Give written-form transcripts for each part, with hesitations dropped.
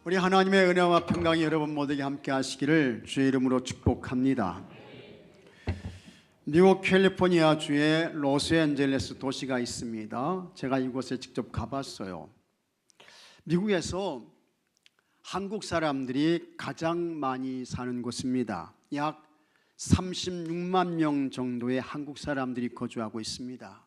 우리 하나님의 은혜와 평강이 여러분 모두에게 함께 하시기를 주의 이름으로 축복합니다. 미국 캘리포니아 주에 로스앤젤레스 도시가 있습니다. 제가 이곳에 직접 가봤어요. 미국에서 한국 사람들이 가장 많이 사는 곳입니다. 약 36만 명 정도의 한국 사람들이 거주하고 있습니다.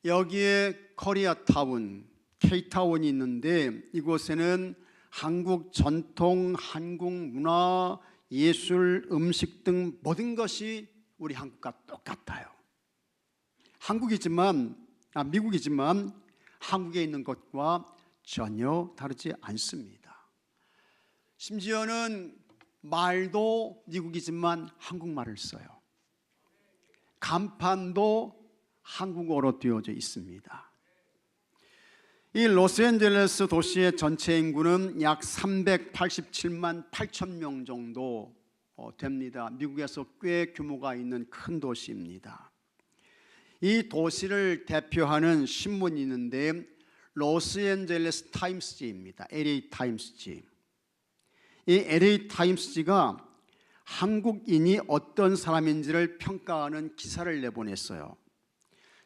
여기에 코리아타운, K타운이 있는데 이곳에는 한국 전통, 한국 문화, 예술, 음식 등 모든 것이 우리 한국과 똑같아요. 미국이지만 한국에 있는 것과 전혀 다르지 않습니다. 심지어는 말도 미국이지만 한국말을 써요. 간판도 한국어로 되어져 있습니다. 이 로스앤젤레스 도시의 전체 인구는 약 387만 8천 명 정도 됩니다. 미국에서 꽤 규모가 있는 큰 도시입니다. 이 도시를 대표하는 신문이 있는데 로스앤젤레스 타임스지입니다. LA 타임스지. 이 LA 타임스지가 한국인이 어떤 사람인지를 평가하는 기사를 내보냈어요.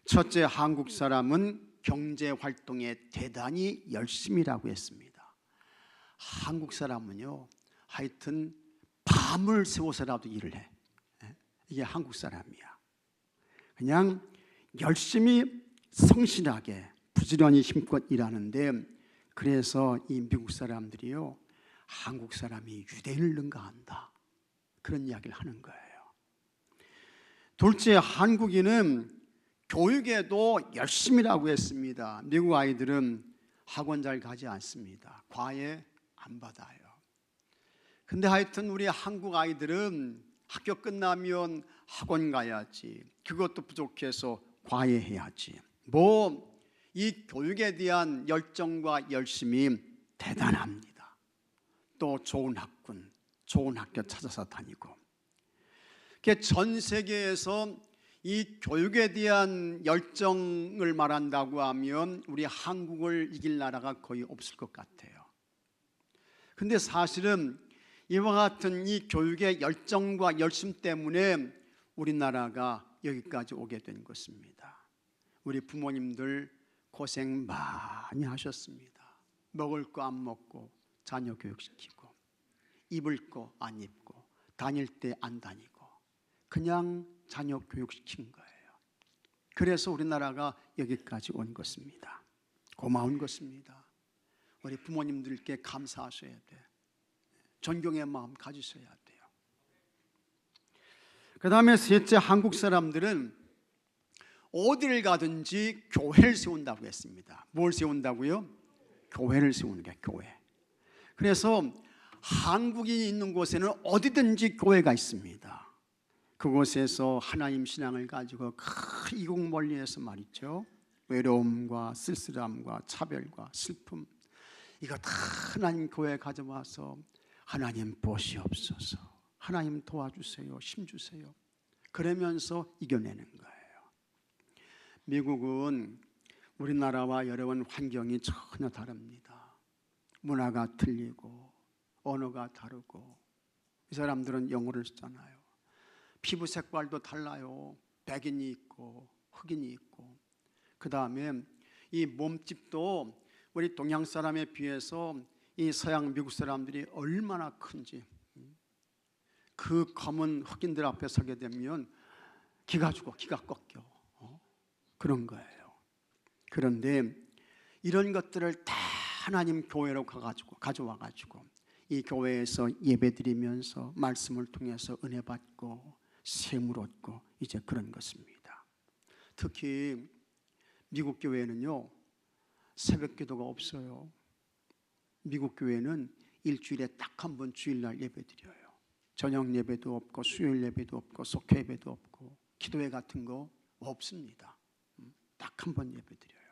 첫째, 한국 사람은 경제활동에 대단히 열심이라고 했습니다. 한국 사람은요, 하여튼 밤을 새워서라도 일을 해. 이게 한국 사람이야. 그냥 열심히 성실하게 부지런히 힘껏 일하는데, 그래서 이 미국 사람들이요, 한국 사람이 유대인을 능가한다, 그런 이야기를 하는 거예요. 둘째, 한국인은 교육에도 열심이라고 했습니다. 미국 아이들은 학원 잘 가지 않습니다. 과외 안 받아요. 근데 하여튼 우리 한국 아이들은 학교 끝나면 학원 가야지, 그것도 부족해서 과외해야지. 이 교육에 대한 열정과 열심이 대단합니다. 또 좋은 학군, 좋은 학교 찾아서 다니고. 전 세계에서 이 교육에 대한 열정을 말한다고 하면 우리 한국을 이길 나라가 거의 없을 것 같아요. 근데 사실은 이와 같은 이 교육의 열정과 열심 때문에 우리나라가 여기까지 오게 된 것입니다. 우리 부모님들 고생 많이 하셨습니다. 먹을 거 안 먹고 자녀 교육시키고, 입을 거 안 입고, 다닐 때 안 다니고, 그냥 자녀 교육시킨 거예요. 그래서 우리나라가 여기까지 온 것입니다. 고마운 것입니다. 우리 부모님들께 감사하셔야 돼. 존경의 마음 가지셔야 돼요. 그 다음에 셋째, 한국 사람들은 어디를 가든지 교회를 세운다고 했습니다. 뭘 세운다고요? 교회를 세우는 게 교회. 그래서 한국인이 있는 곳에는 어디든지 교회가 있습니다. 그곳에서 하나님 신앙을 가지고 그 이국 멀리에서 말이죠, 외로움과 쓸쓸함과 차별과 슬픔, 이거 다 하나님 교회에 가져와서 하나님 보시옵소서, 하나님 도와주세요, 힘주세요, 그러면서 이겨내는 거예요. 미국은 우리나라와 여러분 환경이 전혀 다릅니다. 문화가 틀리고 언어가 다르고, 이 사람들은 영어를 쓰잖아요. 피부 색깔도 달라요. 백인이 있고 흑인이 있고. 그 다음에 이 몸집도 우리 동양 사람에 비해서 이 서양 미국 사람들이 얼마나 큰지, 그 검은 흑인들 앞에 서게 되면 기가 죽어, 기가 꺾여. 그런 거예요. 그런데 이런 것들을 다 하나님 교회로 가져와가지고 이 교회에서 예배드리면서 말씀을 통해서 은혜 받고 샘을 얻고, 이제 그런 것입니다. 특히 미국 교회는요, 새벽 기도가 없어요. 미국 교회는 일주일에 딱 한 번 주일날 예배드려요. 저녁 예배도 없고 수요일 예배도 없고 속회 예배도 없고 기도회 같은 거 없습니다. 딱 한 번 예배드려요.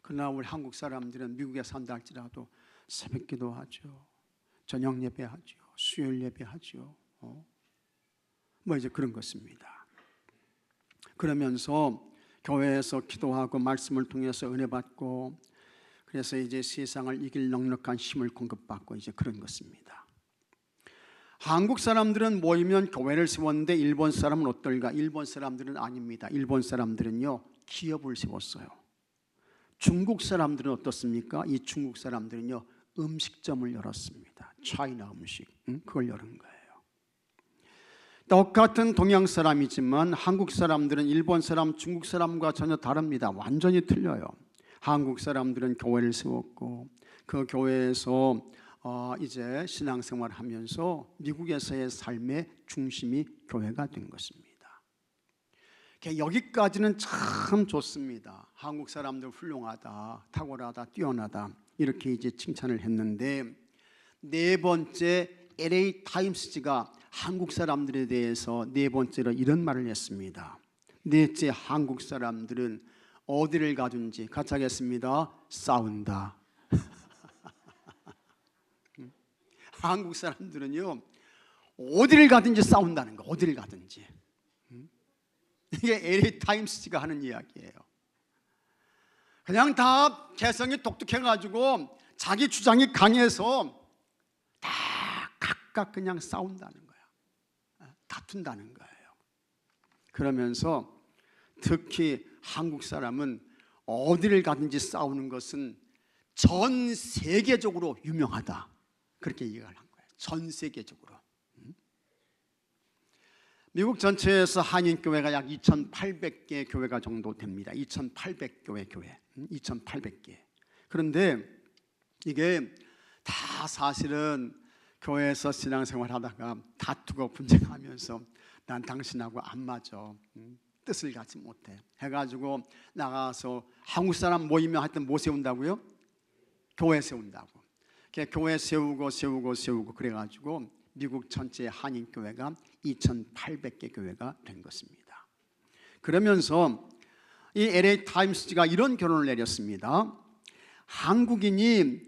그러나 우리 한국 사람들은 미국에 산다 할지라도 새벽 기도하죠. 저녁 예배하죠. 수요일 예배하죠. 이제 그런 것입니다. 그러면서 교회에서 기도하고 말씀을 통해서 은혜 받고, 그래서 이제 세상을 이길 넉넉한 힘을 공급받고 이제 그런 것입니다. 한국 사람들은 모이면 교회를 세웠는데 일본 사람은 어떨까? 일본 사람들은 아닙니다. 일본 사람들은요, 기업을 세웠어요. 중국 사람들은 어떻습니까? 이 중국 사람들은요, 음식점을 열었습니다. 차이나 음식, 그걸 열은 거예요. 똑같은 동양 사람이지만 한국 사람들은 일본 사람, 중국 사람과 전혀 다릅니다. 완전히 틀려요. 한국 사람들은 교회를 세웠고 그 교회에서 이제 신앙생활을 하면서 미국에서의 삶의 중심이 교회가 된 것입니다. 여기까지는 참 좋습니다. 한국 사람들 훌륭하다, 탁월하다, 뛰어나다 이렇게 이제 칭찬을 했는데, 네 번째 LA 타임스지가 한국 사람들에 대해서 네 번째로 이런 말을 했습니다. 넷째, 한국 사람들은 어디를 가든지 같이 하겠습니다. 싸운다. 한국 사람들은요, 어디를 가든지 싸운다는 거. 어디를 가든지. 이게 LA 타임스가 하는 이야기예요. 그냥 다 개성이 독특해가지고 자기 주장이 강해서 다 각각 그냥 싸운다는 거야. 다툰다는 거예요. 그러면서 특히 한국 사람은 어디를 가든지 싸우는 것은 전 세계적으로 유명하다. 그렇게 얘기를 한 거예요. 전 세계적으로. 미국 전체에서 한인교회가 약 2,800개 교회가 정도 됩니다. 2,800교회 교회. 2,800개. 그런데 이게 다 사실은 교회에서 신앙생활 하다가 다투고 분쟁하면서 난 당신하고 안 맞아. 뜻을 갖지 못해. 해가지고 나가서 한국 사람 모이면 하여튼 뭐 세운다고요? 교회 세운다고. 교회 세우고 그래가지고 미국 전체 한인교회가 2,800개 교회가 된 것입니다. 그러면서 이 LA 타임스가 이런 결론을 내렸습니다. 한국인이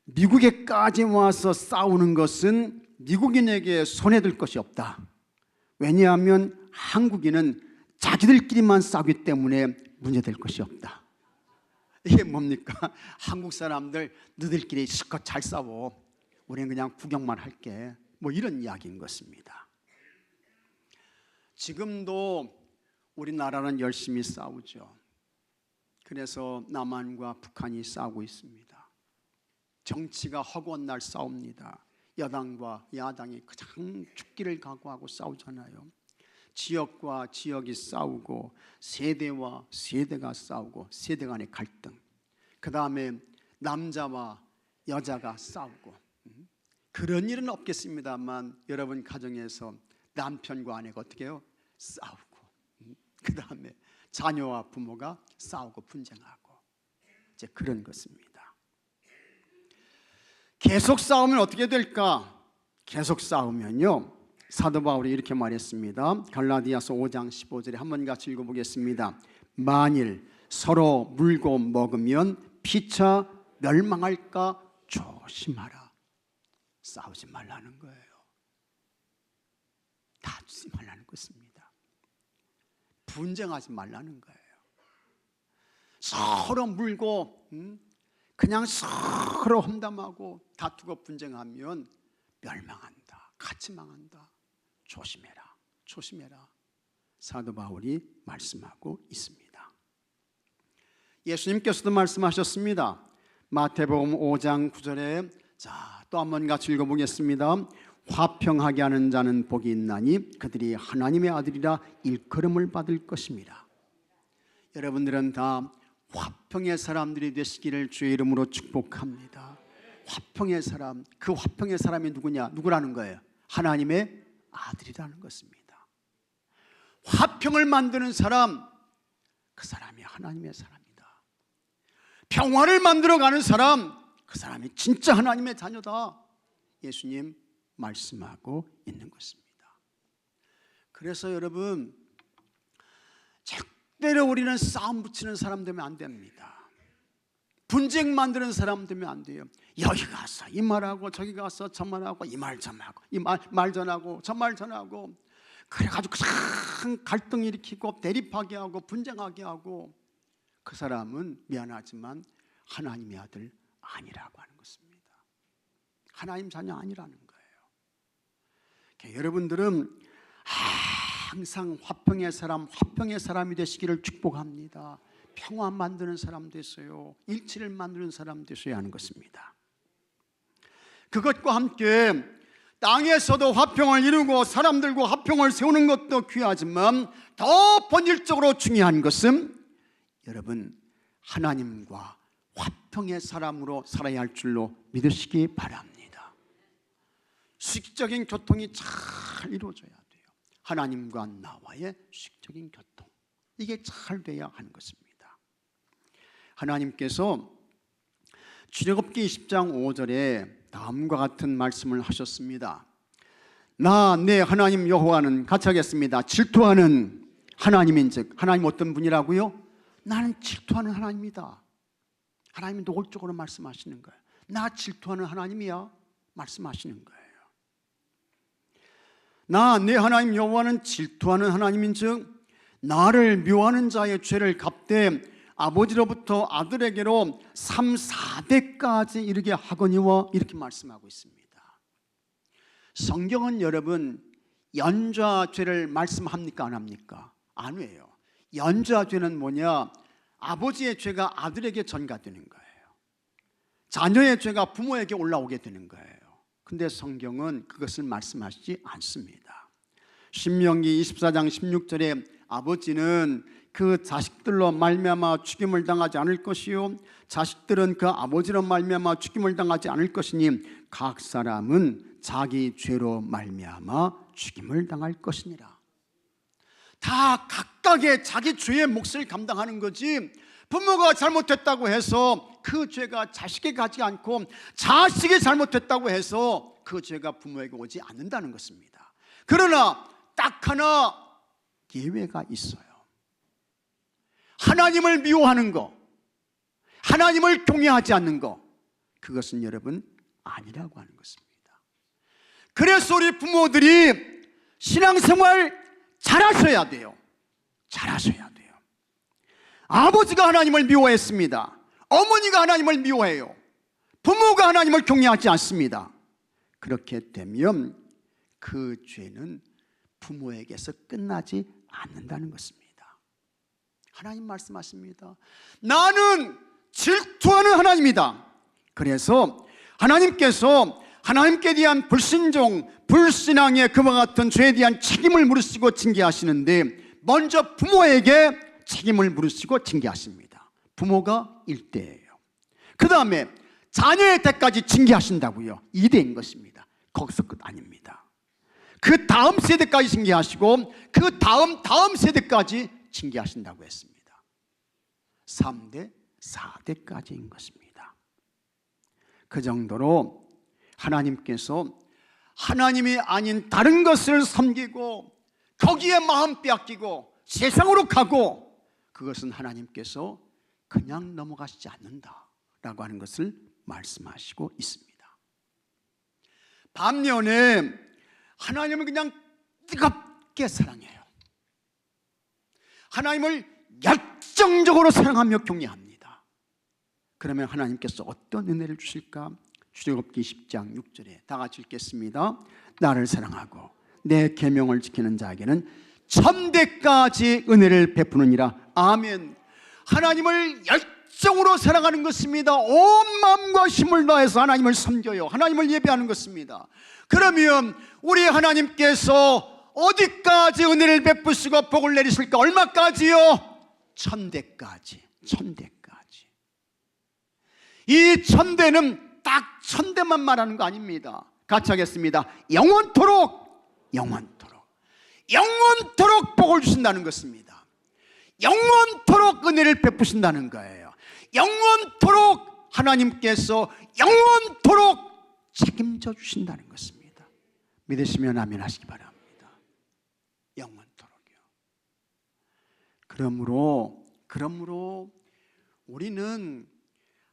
미국에까지 와서 싸우는 것은 미국인에게 손해될 것이 없다. 왜냐하면 한국인은 자기들끼리만 싸우기 때문에 문제될 것이 없다. 이게 뭡니까? 한국 사람들 너희들끼리 실컷 잘 싸워. 우리는 그냥 구경만 할게. 뭐 이런 이야기인 것입니다. 지금도 우리나라는 열심히 싸우죠. 그래서 남한과 북한이 싸우고 있습니다. 정치가 허구한 날 싸웁니다. 여당과 야당이 가장 죽기를 각오하고 싸우잖아요. 지역과 지역이 싸우고 세대와 세대가 싸우고 세대 간의 갈등, 그 다음에 남자와 여자가 싸우고, 그런 일은 없겠습니다만 여러분 가정에서 남편과 아내가 어떻게 해요? 싸우고, 그 다음에 자녀와 부모가 싸우고 분쟁하고, 이제 그런 것입니다. 계속 싸우면 어떻게 될까? 계속 싸우면요, 사도 바울이 이렇게 말했습니다. 갈라디아서 5장 15절에 한번 같이 읽어보겠습니다. 만일 서로 물고 먹으면 피차 멸망할까 조심하라. 싸우지 말라는 거예요. 다투지 말라는 것입니다. 분쟁하지 말라는 거예요. 서로 물고 그냥 서로 험담하고 다투고 분쟁하면 멸망한다. 같이 망한다. 조심해라. 조심해라. 사도 바울이 말씀하고 있습니다. 예수님께서도 말씀하셨습니다. 마태복음 5장 9절에 자, 또 한번 같이 읽어보겠습니다. 화평하게 하는 자는 복이 있나니 그들이 하나님의 아들이라 일컬음을 받을 것입니다. 여러분들은 다 화평의 사람들이 되시기를 주의 이름으로 축복합니다. 화평의 사람, 그 화평의 사람이 누구냐? 누구라는 거예요? 하나님의 아들이라는 것입니다. 화평을 만드는 사람, 그 사람이 하나님의 사람이다. 평화를 만들어가는 사람, 그 사람이 진짜 하나님의 자녀다. 예수님 말씀하고 있는 것입니다. 그래서 여러분, 절대로 우리는 싸움 붙이는 사람 되면 안 됩니다. 분쟁 만드는 사람 되면 안 돼요. 여기 가서 이 말하고 저기 가서 저 말하고 이 말 전하고 이 말 전하고 저 말 전하고, 그래가지고 큰 갈등 일으키고 대립하게 하고 분쟁하게 하고, 그 사람은 미안하지만 하나님의 아들 아니라고 하는 것입니다. 하나님 자녀 아니라는 거예요. 여러분들은 항상 화평의 사람이 되시기를 축복합니다. 평화 만드는 사람 되세요. 일치를 만드는 사람 되셔야 하는 것입니다. 그것과 함께 땅에서도 화평을 이루고 사람들과 화평을 세우는 것도 귀하지만 더 본질적으로 중요한 것은 여러분 하나님과 화평의 사람으로 살아야 할 줄로 믿으시기 바랍니다. 수직적인 교통이 잘 이루어져야 돼요. 하나님과 나와의 수직적인 교통, 이게 잘 돼야 하는 것입니다. 하나님께서 출애굽기 20장 5절에 다음과 같은 말씀을 하셨습니다. 나 내 하나님 여호와는 같이 하겠습니다. 질투하는 하나님인즉, 하나님 어떤 분이라고요? 나는 질투하는 하나님이다. 하나님이 노골적으로 말씀하시는 거예요. 나 질투하는 하나님이야 말씀하시는 거예요. 나 내 하나님 여호와는 질투하는 하나님인즉 나를 묘하는 자의 죄를 갚되 아버지로부터 아들에게로 3, 4대까지 이르게 하거니와, 이렇게 말씀하고 있습니다. 성경은 여러분 연좌죄를 말씀합니까 안 합니까? 안 해요. 연좌죄는 뭐냐? 아버지의 죄가 아들에게 전가되는 거예요. 자녀의 죄가 부모에게 올라오게 되는 거예요. 근데 성경은 그것을 말씀하시지 않습니다. 신명기 24장 16절에 아버지는 그 자식들로 말미암아 죽임을 당하지 않을 것이요 자식들은 그 아버지로 말미암아 죽임을 당하지 않을 것이니 각 사람은 자기 죄로 말미암아 죽임을 당할 것이니라. 다 각각의 자기 죄의 몫을 감당하는 거지, 부모가 잘못했다고 해서 그 죄가 자식에게 가지 않고 자식이 잘못했다고 해서 그 죄가 부모에게 오지 않는다는 것입니다. 그러나 딱 하나 예외가 있어요. 하나님을 미워하는 거, 하나님을 경외하지 않는 거, 그것은 여러분 아니라고 하는 것입니다. 그래서 우리 부모들이 신앙생활 잘하셔야 돼요. 잘하셔야 돼요. 아버지가 하나님을 미워했습니다. 어머니가 하나님을 미워해요. 부모가 하나님을 경외하지 않습니다. 그렇게 되면 그 죄는 부모에게서 끝나지 않는다는 것입니다. 하나님 말씀하십니다. 나는 질투하는 하나님이다. 그래서 하나님께서 하나님께 대한 불신종, 불신앙의 그와 같은 죄에 대한 책임을 물으시고 징계하시는데 먼저 부모에게 책임을 물으시고 징계하십니다. 부모가 1대예요. 그 다음에 자녀의 때까지 징계하신다고요. 2대인 것입니다. 거기서 끝 아닙니다. 그 다음 세대까지 징계하시고 그 다음 세대까지 징계하신다고 했습니다. 3대, 4대까지인 것입니다. 그 정도로 하나님께서 하나님이 아닌 다른 것을 섬기고 거기에 마음 빼앗기고 세상으로 가고, 그것은 하나님께서 그냥 넘어가시지 않는다라고 하는 것을 말씀하시고 있습니다. 반면에 하나님은 그냥 뜨겁게 사랑해요. 하나님을 열정적으로 사랑하며 경외합니다. 그러면 하나님께서 어떤 은혜를 주실까? 출애굽기 10장 6절에 다 같이 읽겠습니다. 나를 사랑하고 내 계명을 지키는 자에게는 천대까지 은혜를 베푸느니라. 아멘. 하나님을 열정으로 사랑하는 것입니다. 온 마음과 힘을 다해서 하나님을 섬겨요. 하나님을 예배하는 것입니다. 그러면 우리 하나님께서 어디까지 은혜를 베푸시고 복을 내리실까? 얼마까지요? 천대까지. 천대까지. 이 천대는 딱 천대만 말하는 거 아닙니다. 같이 하겠습니다. 영원토록, 영원토록, 영원토록 복을 주신다는 것입니다. 영원토록 은혜를 베푸신다는 거예요. 영원토록 하나님께서 영원토록 책임져 주신다는 것입니다. 믿으시면 아멘 하시기 바랍니다. 영원토록이요. 그러므로 우리는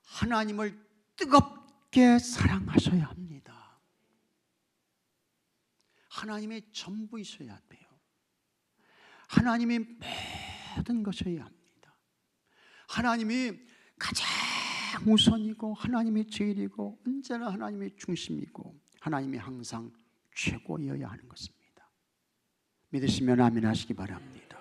하나님을 뜨겁게 사랑하셔야 합니다. 하나님의 전부이셔야 돼요. 하나님이 모든 것이어야 합니다. 하나님이 가장 우선이고 하나님이 제일이고 언제나 하나님이 중심이고 하나님이 항상 최고여야 하는 것입니다. 믿으시면 아멘 하시기 바랍니다.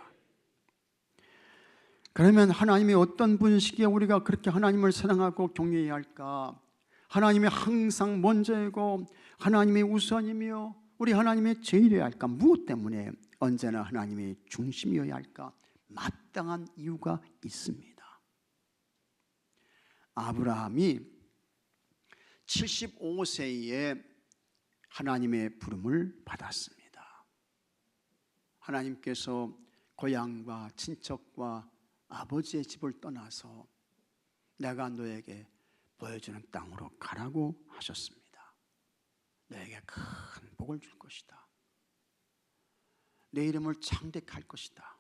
그러면 하나님이 어떤 분이시기에 우리가 그렇게 하나님을 사랑하고 경외해야 할까? 하나님이 항상 먼저이고 하나님이 우선이며 우리 하나님이 제일이어야 할까? 무엇 때문에 언제나 하나님이 중심이어야 할까? 마땅한 이유가 있습니다. 아브라함이 75세에 하나님의 부름을 받았습니다. 하나님께서 고향과 친척과 아버지의 집을 떠나서 내가 너에게 보여주는 땅으로 가라고 하셨습니다. 너에게 큰 복을 줄 것이다. 내 이름을 창대할 것이다.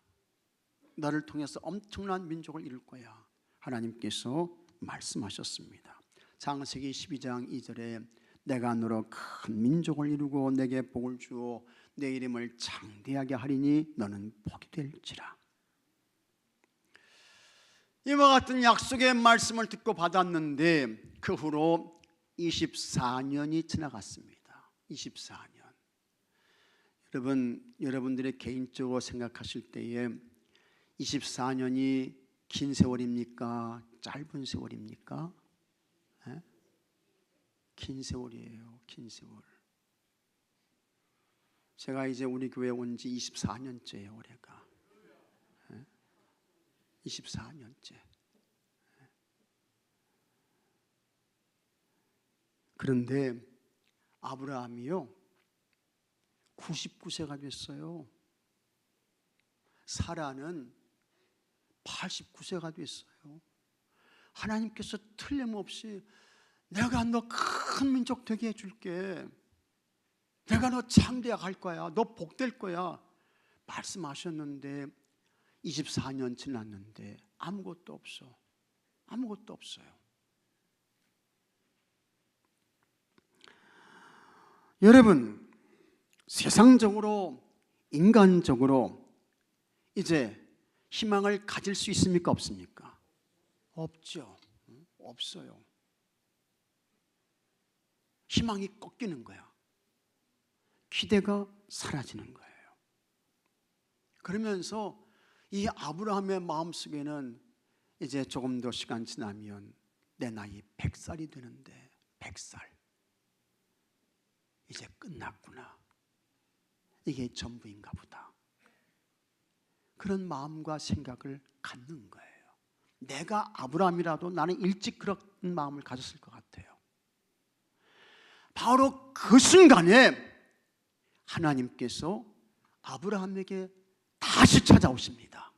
너를 통해서 엄청난 민족을 이룰 거야. 하나님께서 말씀하셨습니다. 창세기 12장 2절에 내가 너로 큰 민족을 이루고 내게 복을 주어 내 이름을 창대하게 하리니 너는 복이 될지라. 이와 같은 약속의 말씀을 듣고 받았는데 그 후로 24년이 지나갔습니다. 24년. 여러분들의 개인적으로 생각하실 때에 24년이 긴 세월입니까? 짧은 세월입니까? 네? 긴 세월이에요. 긴 세월. 제가 이제 우리 교회 온 지 24년째예요. 올해가 24년째. 그런데 아브라함이요 99세가 됐어요. 사라는 89세가 됐어요. 하나님께서 틀림없이 내가 너 큰 민족 되게 해줄게, 내가 너 창대하게 할 거야, 너 복될 거야 말씀하셨는데 24년 지났는데 아무것도 없어. 아무것도 없어요. 여러분, 세상적으로 인간적으로 이제 희망을 가질 수 있습니까? 없습니까? 없죠. 없어요. 희망이 꺾이는 거야. 기대가 사라지는 거예요. 그러면서 이 아브라함의 마음속에는 이제 조금 더 시간 지나면 내 나이 100살이 되는데 100살 이제 끝났구나. 이게 전부인가 보다. 그런 마음과 생각을 갖는 거예요. 내가 아브라함이라도 나는 일찍 그런 마음을 가졌을 것 같아요. 바로 그 순간에 하나님께서 아브라함에게 다시 찾아오십니다.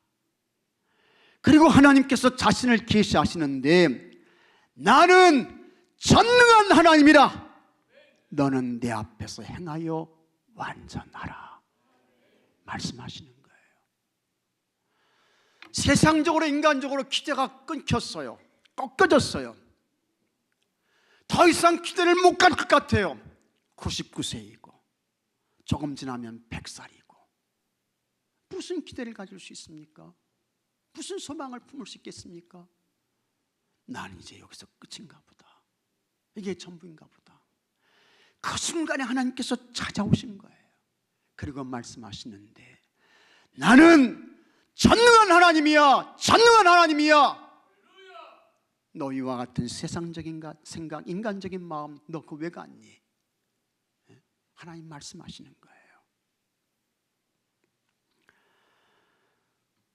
그리고 하나님께서 자신을 계시하시는데 나는 전능한 하나님이라 너는 내 앞에서 행하여 완전하라 말씀하시는 거예요. 세상적으로 인간적으로 기대가 끊겼어요. 꺾어졌어요. 더 이상 기대를 못 갈 것 같아요. 99세이고 조금 지나면 100살이고 무슨 기대를 가질 수 있습니까? 무슨 소망을 품을 수 있겠습니까? 난 이제 여기서 끝인가 보다. 이게 전부인가 보다. 그 순간에 하나님께서 찾아오신 거예요. 그리고 말씀하시는데 나는 전능한 하나님이야. 전능한 하나님이야. 너희와 같은 세상적인 생각, 인간적인 마음 너 그거 왜 갖니? 하나님 말씀하시는 거예요.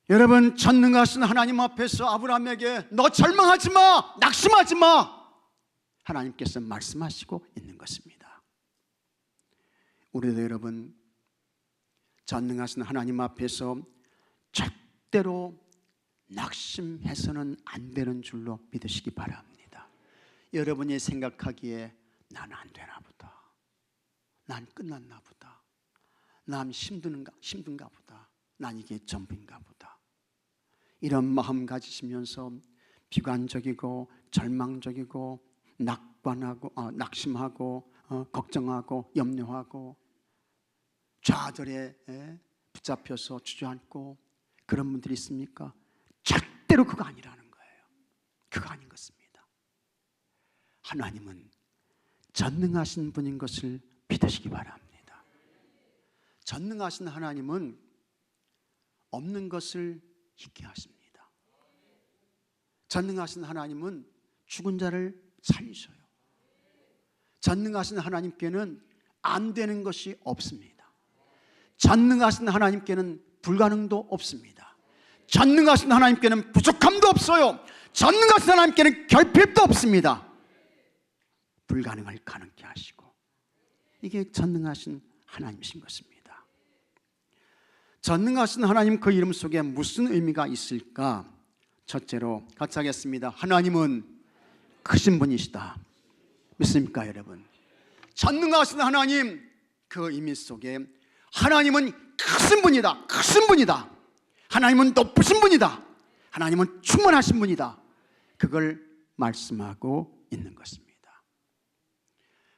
여러분, 전능하신 하나님 앞에서 아브라함에게 너 절망하지 마, 낙심하지 마 하나님께서 말씀하시고 있는 것입니다. 우리도 여러분 전능하신 하나님 앞에서 절대로 낙심해서는 안 되는 줄로 믿으시기 바랍니다. 여러분이 생각하기에 난 안 되나 보다, 난 끝났나 보다, 난 힘든가 보다, 난 이게 전부인가 보다, 이런 마음 가지시면서 비관적이고 절망적이고 낙심하고 걱정하고 염려하고 좌절에 붙잡혀서 주저앉고 그런 분들이 있습니까? 절대로 그거 아니라는 거예요. 그거 아닌 것입니다. 하나님은 전능하신 분인 것을 믿으시기 바랍니다. 전능하신 하나님은 없는 것을 있게 하십니다. 전능하신 하나님은 죽은 자를 살리셔요. 전능하신 하나님께는 안 되는 것이 없습니다. 전능하신 하나님께는 불가능도 없습니다. 전능하신 하나님께는 부족함도 없어요. 전능하신 하나님께는 결핍도 없습니다. 불가능을 가능케 하시고, 이게 전능하신 하나님이신 것입니다. 전능하신 하나님, 그 이름 속에 무슨 의미가 있을까? 첫째로 같이 하겠습니다. 하나님은 크신 분이시다. 믿습니까 여러분? 전능하신 하나님, 그 의미 속에 하나님은 크신 분이다. 크신 분이다. 하나님은 높으신 분이다. 하나님은 충만하신 분이다. 그걸 말씀하고 있는 것입니다.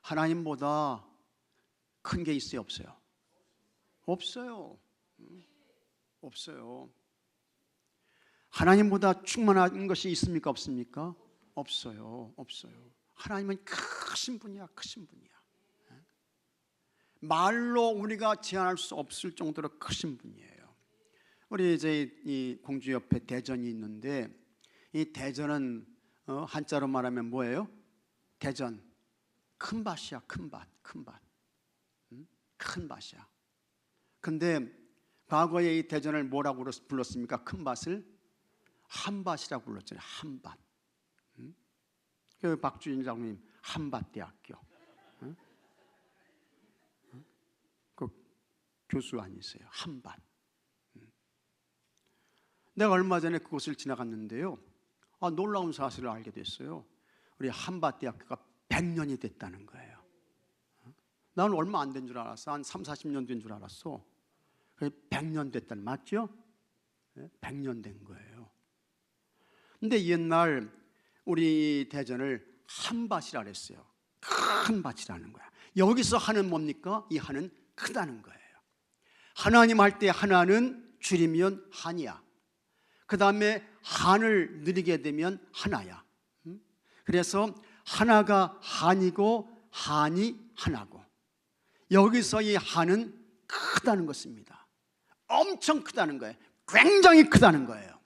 하나님보다 큰 게 있어요, 없어요? 없어요. 없어요. 하나님보다 충만한 것이 있습니까, 없습니까? 없어요. 없어요. 하나님은 크신 분이야, 크신 분이야. 말로 우리가 제한할 수 없을 정도로 크신 분이에요. 우리 이제 이 공주 옆에 대전이 있는데, 이 대전은 한자로 말하면 뭐예요? 대전, 큰 밭이야, 큰 밭, 큰 밭, 큰 밭이야. 근데 과거에 이 대전을 뭐라고 불렀습니까? 큰 밭을 한밭이라고 불렀잖아요. 한밭. 그 박주인 장로님 한밭대학교 그 교수 아니세요? 한밭. 내가 얼마 전에 그곳을 지나갔는데요, 놀라운 사실을 알게 됐어요. 우리 한밭대학교가 100년이 됐다는 거예요. 나는 얼마 안 된 줄 알았어. 한 3, 40년 된 줄 알았어. 100년 됐다는, 맞죠? 100년 된 거예요. 근데 옛날 우리 대전을 한밭이라 그랬어요. 큰 밭이라는 거야. 여기서 한은 뭡니까? 이 한은 크다는 거예요. 하나님 할 때 하나는 줄이면 한이야. 그 다음에 한을 누리게 되면 하나야. 그래서 하나가 한이고 한이 하나고, 여기서 이 한은 크다는 것입니다. 엄청 크다는 거예요. 굉장히 크다는 거예요.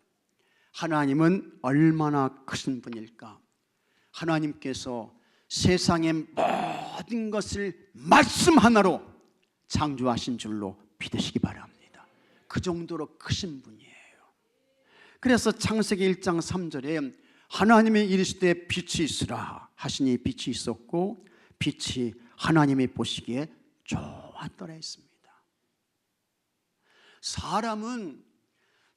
하나님은 얼마나 크신 분일까? 하나님께서 세상의 모든 것을 말씀 하나로 창조하신 줄로 믿으시기 바랍니다. 그 정도로 크신 분이에요. 그래서 창세기 1장 3절에 하나님의 이르시되 빛이 있으라 하시니 빛이 있었고 빛이 하나님이 보시기에 좋았더라 했습니다. 사람은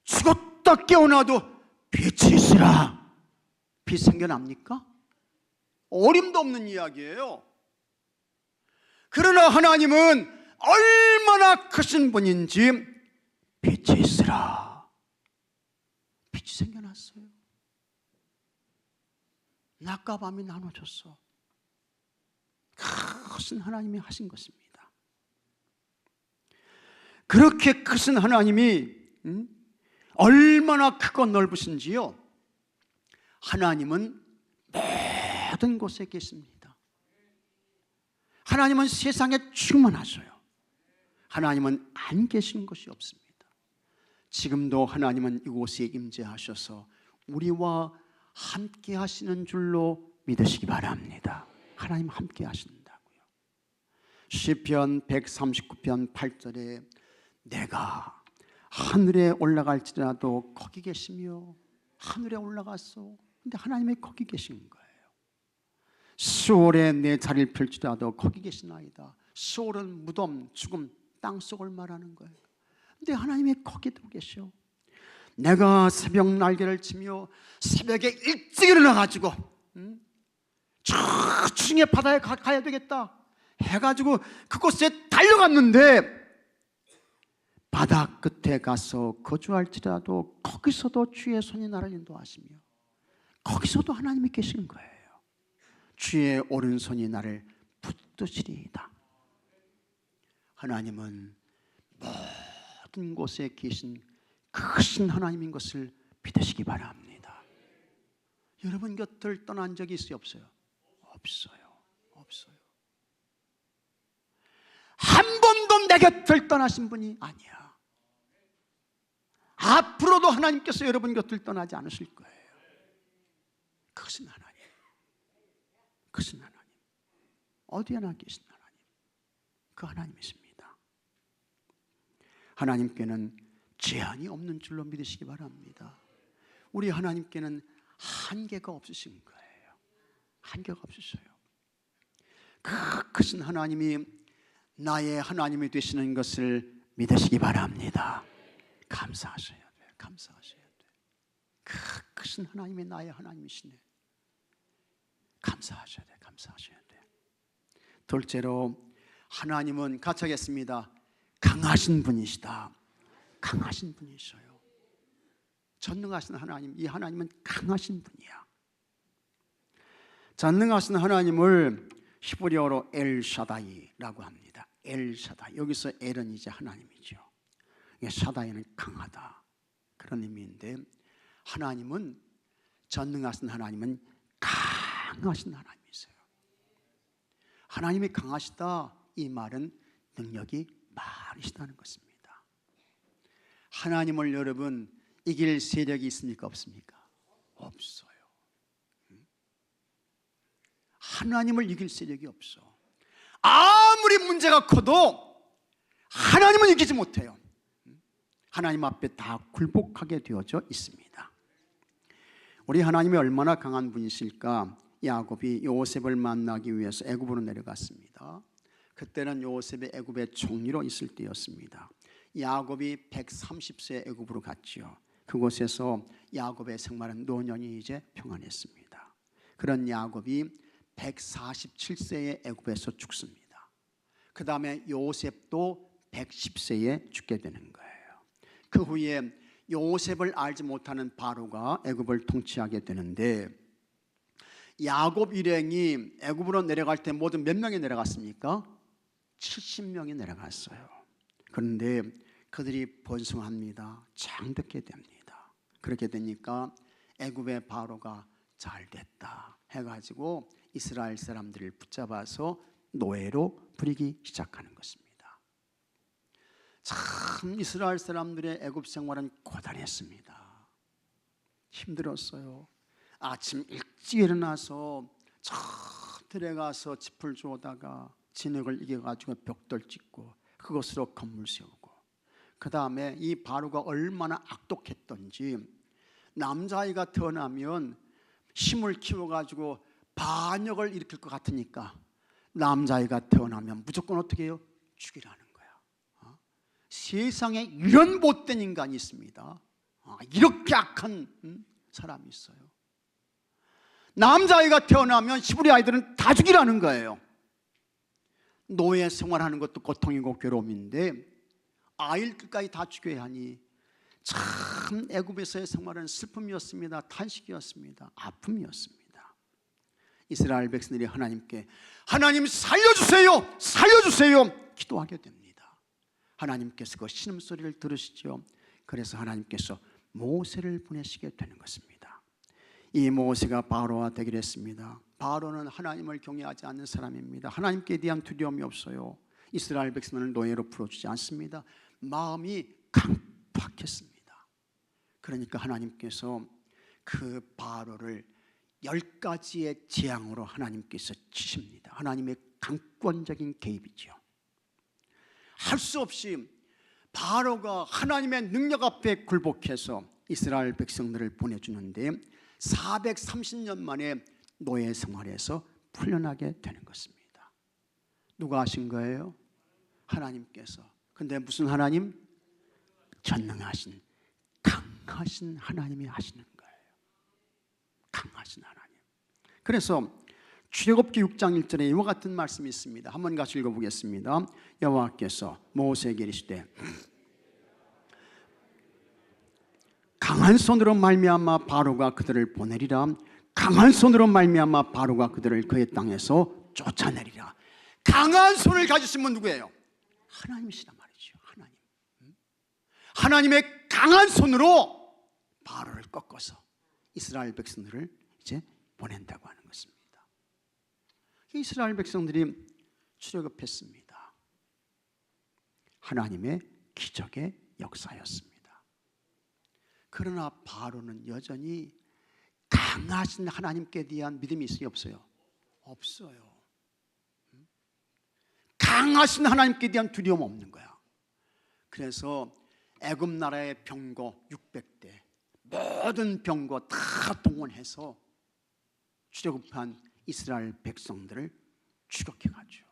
죽었다 깨어나도 빛이 있으라, 빛 생겨납니까? 어림도 없는 이야기예요. 그러나 하나님은 얼마나 크신 분인지 빛이 있으라, 빛이 생겨났어요. 낮과 밤이 나눠졌어. 크신 하나님이 하신 것입니다. 그렇게 크신 하나님이 얼마나 크고 넓으신지요, 하나님은 모든 곳에 계십니다. 하나님은 세상에 충만하셔요. 하나님은 안 계신 것이 없습니다. 지금도 하나님은 이곳에 임재하셔서 우리와 함께 하시는 줄로 믿으시기 바랍니다. 하나님 함께 하신다고요. 시편 139편 8절에 내가 하늘에 올라갈지라도 거기 계시며, 하늘에 올라갔어. 근데 하나님이 거기 계신 거예요. 수월에 내 자리를 펼치라도 거기 계시나이다. 수월은 무덤, 죽음, 땅속을 말하는 거예요. 근데 하나님이 거기도 계셔. 내가 새벽 날개를 치며 새벽에 일찍 일어나가지고 저층에 바다에 가야 되겠다 해가지고 그곳에 달려갔는데, 바다 끝에 가서 거주할지라도 거기서도 주의 손이 나를 인도하시며, 거기서도 하나님이 계신 거예요. 주의 오른손이 나를 붙드시리이다. 하나님은 모든 곳에 계신 크신 하나님인 것을 믿으시기 바랍니다. 여러분 곁을 떠난 적이 있어요, 없어요? 없어요. 없어요. 한 번도 내 곁을 떠나신 분이 아니야. 앞으로도 하나님께서 여러분 곁을 떠나지 않으실 거예요. 그것은 하나님. 그것은 하나님. 어디에나 계신 하나님. 그 하나님이십니다. 하나님께는 제한이 없는 줄로 믿으시기 바랍니다. 우리 하나님께는 한계가 없으신 거예요. 한계가 없으셔요. 그 크신 하나님이 나의 하나님이 되시는 것을 믿으시기 바랍니다. 감사하셔야 돼요. 감사하셔야 돼요. 그 크신 하나님이 나의 하나님이시네. 감사하셔야 돼요. 감사하셔야 돼요. 둘째로 하나님은 같이 하겠습니다. 강하신 분이시다. 강하신 분이셔요. 전능하신 하나님, 이 하나님은 강하신 분이야. 전능하신 하나님을 히브리어로 엘샤다이라고 합니다. 엘샤다이. 여기서 엘은 이제 하나님이죠. 샤다이는 강하다, 그런 의미인데, 하나님은, 전능하신 하나님은 강하신 하나님이세요. 하나님이 강하시다, 이 말은 능력이 많으시다는 것입니다. 하나님을 여러분 이길 세력이 있습니까? 없습니까? 없어요. 하나님을 이길 세력이 없어. 아무리 문제가 커도 하나님은 이기지 못해요. 하나님 앞에 다 굴복하게 되어져 있습니다. 우리 하나님이 얼마나 강한 분이실까? 야곱이 요셉을 만나기 위해서 애굽으로 내려갔습니다. 그때는 요셉이 애굽의 총리로 있을 때였습니다. 야곱이 130세 애굽으로 갔지요. 그곳에서 야곱의 생활은 노년이 이제 평안했습니다. 그런 야곱이 147세에 애굽에서 죽습니다. 그 다음에 요셉도 110세에 죽게 되는 거예요. 그 후에 요셉을 알지 못하는 바로가 애굽을 통치하게 되는데, 야곱 일행이 애굽으로 내려갈 때 모두 몇 명이 내려갔습니까? 70명이 내려갔어요. 그런데 그들이 번성합니다. 장듣게 됩니다. 그렇게 되니까 애굽의 바로가 잘 됐다 해가지고 이스라엘 사람들을 붙잡아서 노예로 부리기 시작하는 것입니다. 참 이스라엘 사람들의 애굽 생활은 고단했습니다. 힘들었어요. 아침 일찍 일어나서 저 들에 가서 짚을 주워다가 진흙을 이겨가지고 벽돌 짓고 그것으로 건물 세우고, 그 다음에 이 바로가 얼마나 악독했던지, 남자아이가 태어나면 힘을 키워가지고 반역을 일으킬 것 같으니까 남자아이가 태어나면 무조건 어떻게 해요? 죽이라는 거야. 세상에 이런 못된 인간이 있습니다. 이렇게 악한 사람이 있어요. 남자아이가 태어나면 히브리 아이들은 다 죽이라는 거예요. 노예 생활하는 것도 고통이고 괴로움인데 아이들까지 다 죽여야 하니 참 애굽에서의 생활은 슬픔이었습니다. 탄식이었습니다. 아픔이었습니다. 이스라엘 백성들이 하나님께 하나님 살려주세요, 살려주세요 기도하게 됩니다. 하나님께서 그 신음소리를 들으시죠. 그래서 하나님께서 모세를 보내시게 되는 것입니다. 이 모세가 바로와 대결했습니다. 바로는 하나님을 경외하지 않는 사람입니다. 하나님께 대한 두려움이 없어요. 이스라엘 백성을 노예로 풀어주지 않습니다. 마음이 강팍했습니다. 그러니까 하나님께서 그 바로를 10가지의 재앙으로 하나님께서 치십니다. 하나님의 강권적인 개입이죠. 할 수 없이 바로가 하나님의 능력 앞에 굴복해서 이스라엘 백성들을 보내주는데 430년 만에 노예 생활에서 풀려나게 되는 것입니다. 누가 하신 거예요? 하나님께서. 근데 무슨 하나님? 전능하신 강하신 하나님이 하시는 거예요. 강하신 하나님. 그래서 출애굽기 6장 1절에 이와 같은 말씀이 있습니다. 한번 같이 읽어보겠습니다. 여호와께서 모세에게 이르시되 강한 손으로 말미암아 바로가 그들을 보내리라. 강한 손으로 말미암아 바로가 그들을 그의 땅에서 쫓아내리라. 강한 손을 가지신 분 누구예요? 하나님이시란 말이죠. 하나님. 하나님의 강한 손으로 바로를 꺾어서 이스라엘 백성들을 이제 보낸다고 하는 것입니다. 이스라엘 백성들이 출애굽했습니다. 하나님의 기적의 역사였습니다. 그러나 바로는 여전히 강하신 하나님께 대한 믿음이 있어요, 없어요? 없어요. 강하신 하나님께 대한 두려움 없는 거야. 그래서 애굽 나라의 병거 600대 모든 병거 다 동원해서 출애굽한 이스라엘 백성들을 추격해가죠.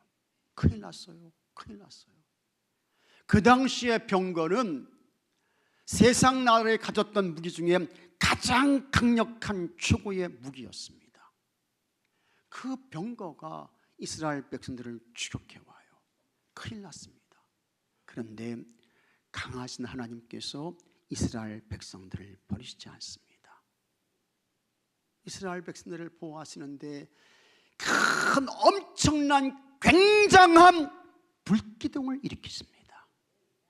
큰일 났어요. 큰일 났어요. 그 당시의 병거는 세상 나라에 가졌던 무기 중에 가장 강력한 최고의 무기였습니다. 그 병거가 이스라엘 백성들을 추격해와요. 큰일 났습니다. 그런데 강하신 하나님께서 이스라엘 백성들을 버리시지 않습니다. 이스라엘 백성들을 보호하시는데 큰 엄청난 굉장한 불기둥을 일으키십니다.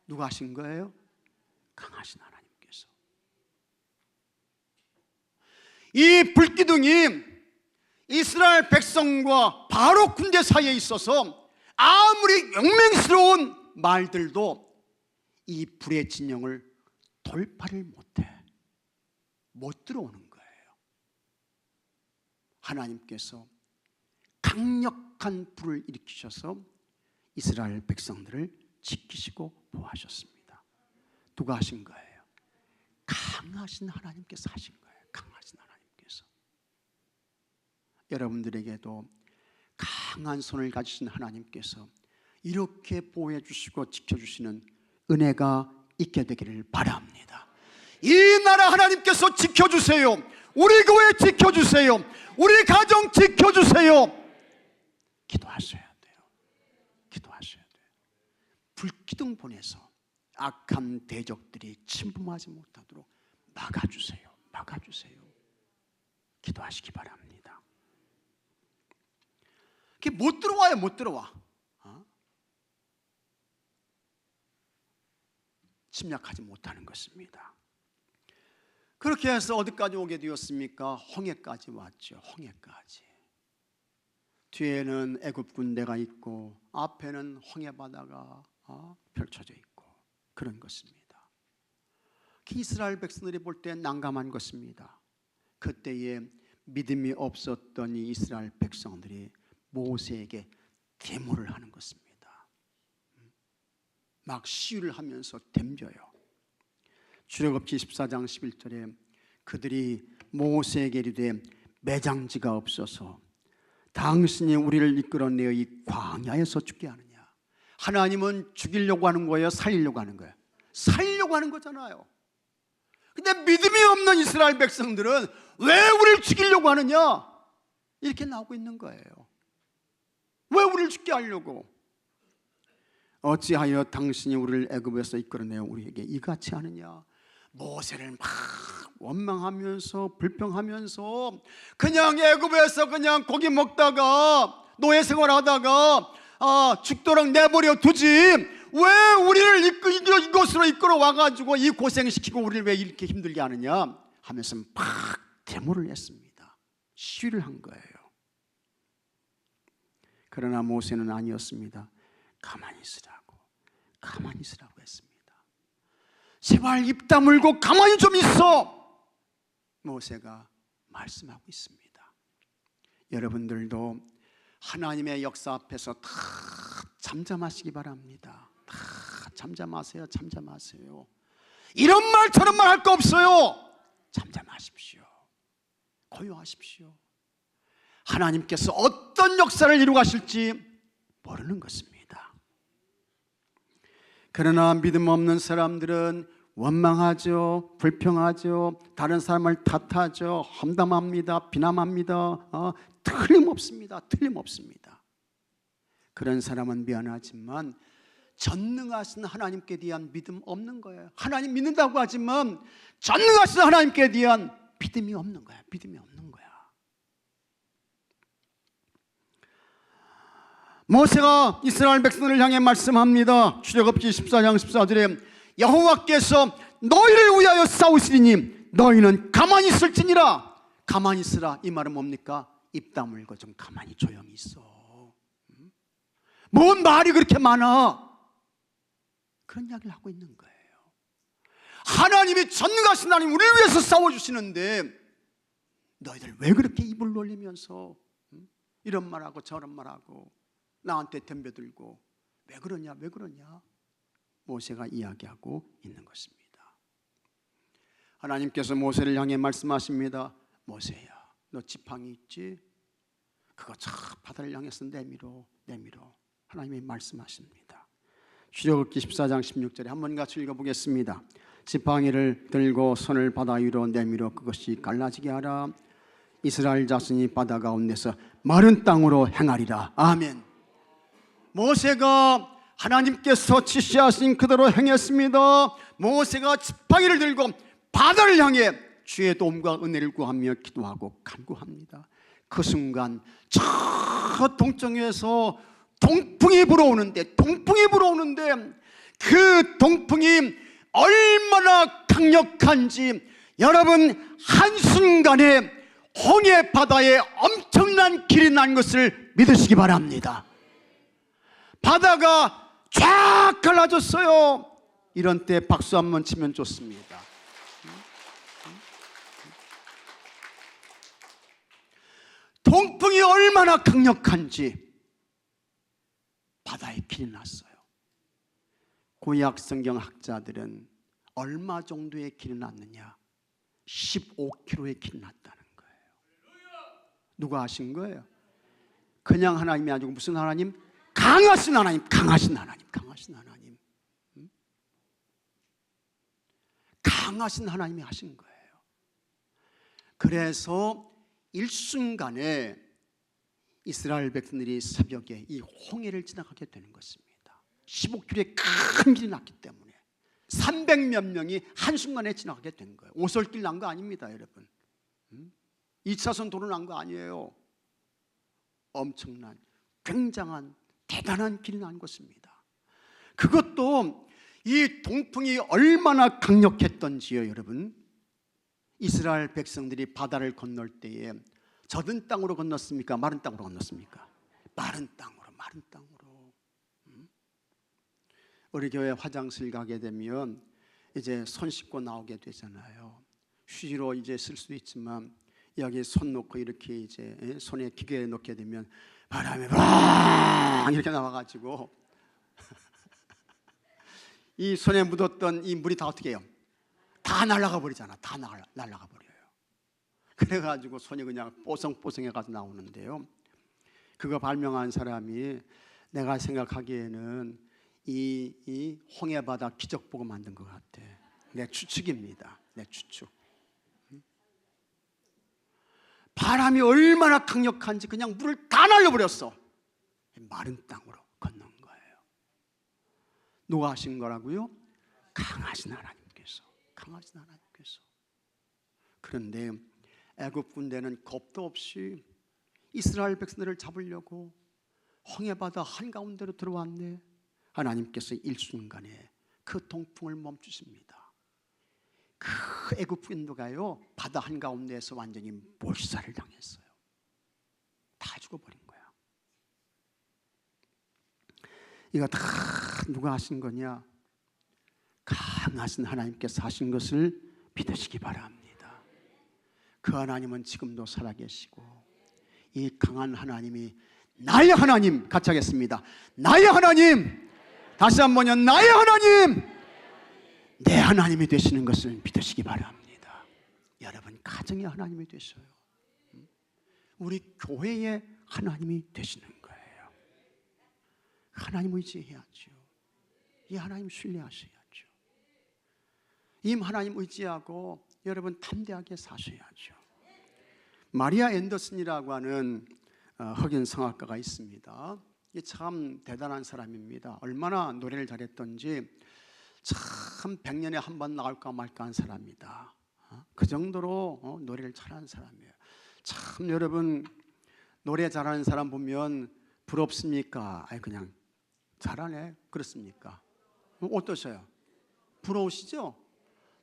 누가 하신 거예요? 강하신 하나님께서. 이 불기둥이 이스라엘 백성과 바로 군대 사이에 있어서 아무리 용맹스러운 말들도 이 불의 진영을 돌파를 못해. 못 들어오는 거예요. 하나님께서 강력한 불을 일으키셔서 이스라엘 백성들을 지키시고 보호하셨습니다. 누가 하신 거예요? 강하신 하나님께서 하신 거예요. 강하신 하나님께서. 여러분들에게도 강한 손을 가지신 하나님께서 이렇게 보호해 주시고 지켜주시는 은혜가 있게 되기를 바랍니다. 이 나라 하나님께서 지켜주세요. 우리 교회 지켜주세요. 우리 가정 지켜주세요. 기도하셔야 돼요. 기도하셔야 돼요. 불기둥 보내서 악한 대적들이 침범하지 못하도록 막아주세요. 막아주세요. 기도하시기 바랍니다. 그게 못 들어와요. 못 들어와. 침략하지 못하는 것입니다. 그렇게 해서 어디까지 오게 되었습니까? 홍해까지 왔죠. 홍해까지. 뒤에는 애굽 군대가 있고 앞에는 홍해 바다가 펼쳐져 있고 그런 것입니다. 이스라엘 백성들이 볼 때 난감한 것입니다. 그때에 믿음이 없었던 이 이스라엘 백성들이 모세에게 데모를 하는 것입니다. 막 시위를 하면서 댐져요. 출애굽기 14장 11절에 그들이 모세에게 이르되 매장지가 없어서 당신이 우리를 이끌어내어 이 광야에서 죽게 하느냐. 하나님은 죽이려고 하는 거예요? 살리려고 하는 거예요? 살리려고 하는 거잖아요. 근데 믿음이 없는 이스라엘 백성들은 왜 우리를 죽이려고 하느냐? 이렇게 나오고 있는 거예요. 왜 우리를 죽게 하려고? 어찌하여 당신이 우리를 애굽에서 이끌어내어 우리에게 이같이 하느냐. 모세를 막 원망하면서 불평하면서 그냥 애굽에서 그냥 고기 먹다가 노예 생활하다가 죽도록 내버려 두지 왜 우리를 이곳으로 이끌어 와가지고 이 고생시키고 우리를 왜 이렇게 힘들게 하느냐 하면서 막 데모를 했습니다. 시위를 한 거예요. 그러나 모세는 아니었습니다. 가만히 있으라고 했습니다. 제발 입 다물고 가만히 좀 있어. 모세가 말씀하고 있습니다. 여러분들도 하나님의 역사 앞에서 다 잠잠하시기 바랍니다. 다 잠잠하세요. 잠잠하세요. 이런 말 저런 말 할 거 없어요. 잠잠하십시오. 고요하십시오. 하나님께서 어떤 역사를 이루어 가실지 모르는 것입니다. 그러나 믿음 없는 사람들은 원망하죠. 불평하죠. 다른 사람을 탓하죠. 험담합니다. 비난합니다. 틀림없습니다. 틀림없습니다. 그런 사람은 미안하지만 전능하신 하나님께 대한 믿음 없는 거예요. 하나님 믿는다고 하지만 전능하신 하나님께 대한 믿음이 없는 거야. 믿음이 없는 거야. 모세가 이스라엘 백성을 향해 말씀합니다. 출애굽기 14장 14절에 여호와께서 너희를 위하여 싸우시리니 너희는 가만히 있을지니라. 가만히 있으라 이 말은 뭡니까? 입 다물고 좀 가만히 조용히 있어. 뭔 말이 그렇게 많아? 그런 이야기를 하고 있는 거예요. 하나님이 전능하신 하나님 우리를 위해서 싸워주시는데 너희들 왜 그렇게 입을 놀리면서 이런 말하고 저런 말하고 나한테 덤벼들고 왜 그러냐 왜 그러냐? 모세가 이야기하고 있는 것입니다. 하나님께서 모세를 향해 말씀하십니다. 모세야, 너 지팡이 있지? 그거 저 바다를 향해서 내밀어. 하나님이 말씀하십니다. 출애굽기 14장 16절에 한번 같이 읽어보겠습니다. 지팡이를 들고 손을 바다 위로 내밀어 그것이 갈라지게 하라. 이스라엘 자손이 바다 가운데서 마른 땅으로 행하리라. 아멘. 모세가 하나님께서 지시하신 그대로 행했습니다. 모세가 지팡이를 들고 바다를 향해 주의 도움과 은혜를 구하며 기도하고 간구합니다. 그 순간 저 동쪽에서 동풍이 불어오는데 그 동풍이 얼마나 강력한지 여러분 한순간에 홍해 바다에 엄청난 길이 난 것을 믿으시기 바랍니다. 바다가 쫙 갈라졌어요. 이런 때 박수 한번 치면 좋습니다. 동풍이 얼마나 강력한지 바다에 길이 났어요. 구약 성경 학자들은 얼마 정도의 길이 났느냐? 15km의 길이 났다는 거예요. 누가 하신 거예요? 그냥 하나님이 아니고 무슨 하나님? 강하신 하나님. 강하신 하나님이 하신 거예요. 그래서 일순간에 이스라엘 백성들이 새벽에 이 홍해를 지나가게 되는 것입니다. 15km의 큰 길이 났기 때문에 300몇 명이 한순간에 지나가게 된 거예요. 오솔길 난 거 아닙니다, 여러분. 2차선 도로 난 거 아니에요. 엄청난 굉장한 대단한 길이 난 것입니다. 그것도 이 동풍이 얼마나 강력했던지요, 여러분. 이스라엘 백성들이 바다를 건널 때에 젖은 땅으로 건넜습니까? 마른 땅으로 건넜습니까? 마른 땅으로. 우리 교회 화장실 가게 되면 이제 손 씻고 나오게 되잖아요. 휴지로 이제 쓸 수도 있지만 여기 손 놓고 이렇게 이제 손에 기계에 넣게 되면 바람이 막 이렇게 나와가지고 이 손에 묻었던 이 물이 다 어떻게 해요? 다 날아가 버리잖아. 다 날아가 버려요. 그래가지고 손이 그냥 뽀송뽀송해가지고 나오는데요. 그거 발명한 사람이 내가 생각하기에는 이 홍해바다 기적 보고 만든 것 같아. 내 추측입니다. 내 추측. 바람이 얼마나 강력한지 그냥 물을 다 날려버렸어. 마른 땅으로 건넌 거예요. 누가 하신 거라고요? 강하신 하나님께서. 그런데 애굽 군대는 겁도 없이 이스라엘 백성들을 잡으려고 홍해바다 한가운데로 들어왔네. 하나님께서 일순간에 그 동풍을 멈추십니다. 그 애굽 군대가요 바다 한가운데에서 완전히 몰살을 당했어요. 다 죽어버린 거야. 이거 다 누가 하신 거냐? 강하신 하나님께서 하신 것을 믿으시기 바랍니다. 그 하나님은 지금도 살아계시고 이 강한 하나님이 나의 하나님, 같이 하겠습니다. 나의 하나님, 다시 한번요. 나의 하나님, 내 하나님이 되시는 것을 믿으시기 바랍니다. 여러분 가정의 하나님이 되셔요. 우리 교회의 하나님이 되시는 거예요. 하나님 의지해야죠. 이 하나님 신뢰하셔야죠. 이 하나님 의지하고 여러분 담대하게 사셔야죠. 마리아 앤더슨이라고 하는 흑인 성악가가 있습니다. 참 대단한 사람입니다. 얼마나 노래를 잘했던지 참 100년에 한 번 나올까 말까 한 사람이다. 그 정도로 노래를 잘하는 사람이에요. 참 여러분 노래 잘하는 사람 보면 부럽습니까? 아니 그냥 잘하네 그렇습니까? 어떠세요? 부러우시죠?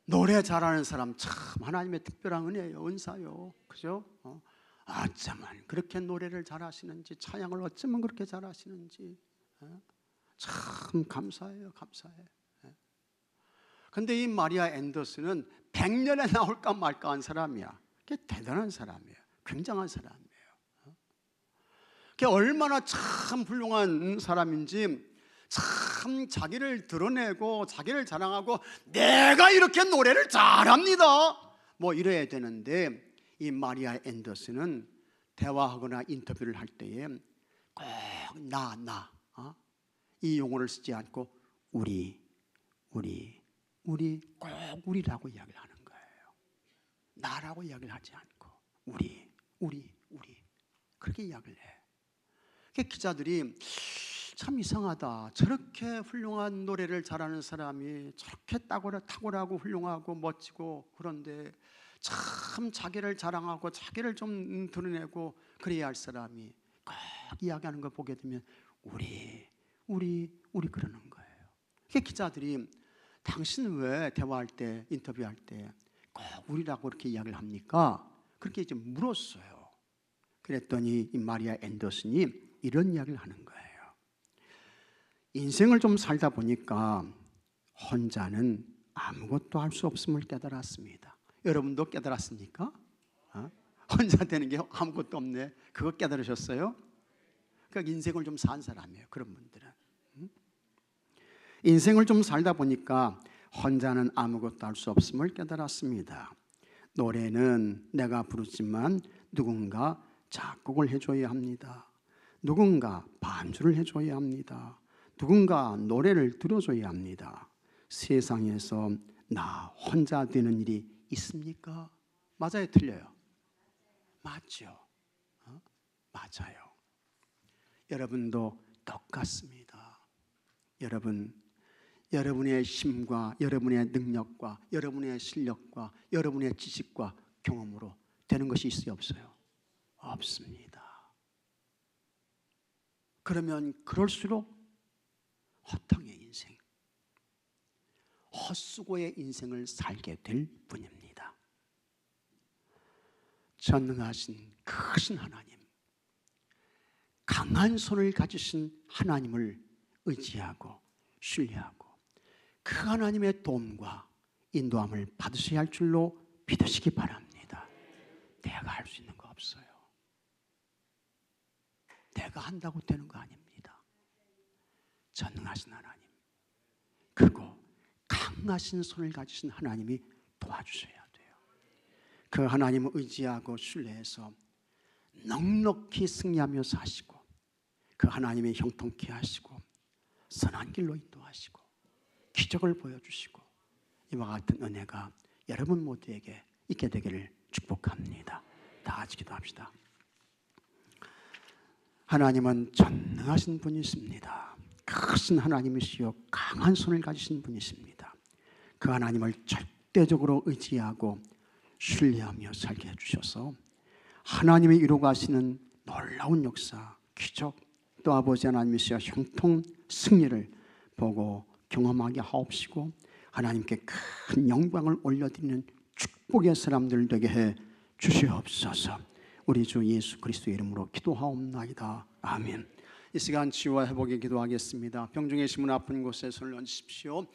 노래 잘하는 사람 참 하나님의 특별한 은혜예요. 은사요. 그죠? 어쩌면 그렇게 노래를 잘하시는지 찬양을 어쩌면 그렇게 잘하시는지 참 감사해요, 감사해. 근데 이 마리아 앤더슨은 100년에 나올까 말까 한 사람이야. 그게 대단한 사람이에요. 굉장한 사람이에요. 그게 얼마나 참 훌륭한 사람인지, 참 자기를 드러내고 자기를 자랑하고 내가 이렇게 노래를 잘합니다 뭐 이래야 되는데, 이 마리아 앤더슨은 대화하거나 인터뷰를 할 때에 꼭 이 용어를 쓰지 않고 우리 꼭 우리라고 이야기를 하는 거예요. 나라고 이야기를 하지 않고 우리 그렇게 이야기를 해. 기자들이 참 이상하다, 저렇게 훌륭한 노래를 잘하는 사람이 저렇게 탁월하고 훌륭하고 멋지고, 그런데 참 자기를 자랑하고 자기를 좀 드러내고 그래야 할 사람이 꼭 이야기하는 걸 보게 되면 우리 그러는 거예요. 기자들이 당신 왜 대화할 때, 인터뷰할 때 꼭 우리라고 이렇게 이야기를 합니까? 그렇게 이제 물었어요. 그랬더니 이 마리아 앤더슨이 이런 이야기를 하는 거예요. 인생을 좀 살다 보니까 혼자는 아무것도 할 수 없음을 깨달았습니다. 여러분도 깨달았습니까? 혼자 되는 게 아무것도 없네, 그거 깨달으셨어요? 그러니까 인생을 좀 산 사람이에요, 그런 분들은. 인생을 좀 살다 보니까 혼자는 아무것도 할 수 없음을 깨달았습니다. 노래는 내가 부르지만 누군가 작곡을 해줘야 합니다. 누군가 반주를 해줘야 합니다. 누군가 노래를 들어줘야 합니다. 세상에서 나 혼자 되는 일이 있습니까? 맞아요, 틀려요? 맞죠. 맞아요. 여러분도 똑같습니다. 여러분의 힘과 여러분의 능력과 여러분의 실력과 여러분의 지식과 경험으로 되는 것이 있어요, 없어요? 없습니다. 그러면 그럴수록 허탕의 인생, 헛수고의 인생을 살게 될 뿐입니다. 전능하신 크신 하나님, 강한 손을 가지신 하나님을 의지하고 신뢰하고 그 하나님의 도움과 인도함을 받으셔야 할 줄로 믿으시기 바랍니다. 내가 할 수 있는 거 없어요. 내가 한다고 되는 거 아닙니다. 전능하신 하나님, 그리고 강하신 손을 가지신 하나님이 도와주셔야 돼요. 그 하나님을 의지하고 신뢰해서 넉넉히 승리하며 사시고, 그 하나님의 형통케 하시고 선한 길로 인도하시고 기적을 보여주시고, 이와 같은 은혜가 여러분 모두에게 있게 되기를 축복합니다. 다 같이 기도합시다. 하나님은 전능하신 분이십니다. 크신 하나님이시요 강한 손을 가지신 분이십니다. 그 하나님을 절대적으로 의지하고 신뢰하며 살게 해주셔서 하나님이 이루고 가시는 놀라운 역사, 기적, 또 아버지 하나님이시여 형통, 승리를 보고 경험하게 하옵시고 하나님께 큰 영광을 올려드리는 축복의 사람들 되게 해 주시옵소서. 우리 주 예수 그리스도의 이름으로 기도하옵나이다. 아멘. 이 시간 치유와 회복에 기도하겠습니다. 병중에 심은 아픈 곳에 손을 얹으십시오.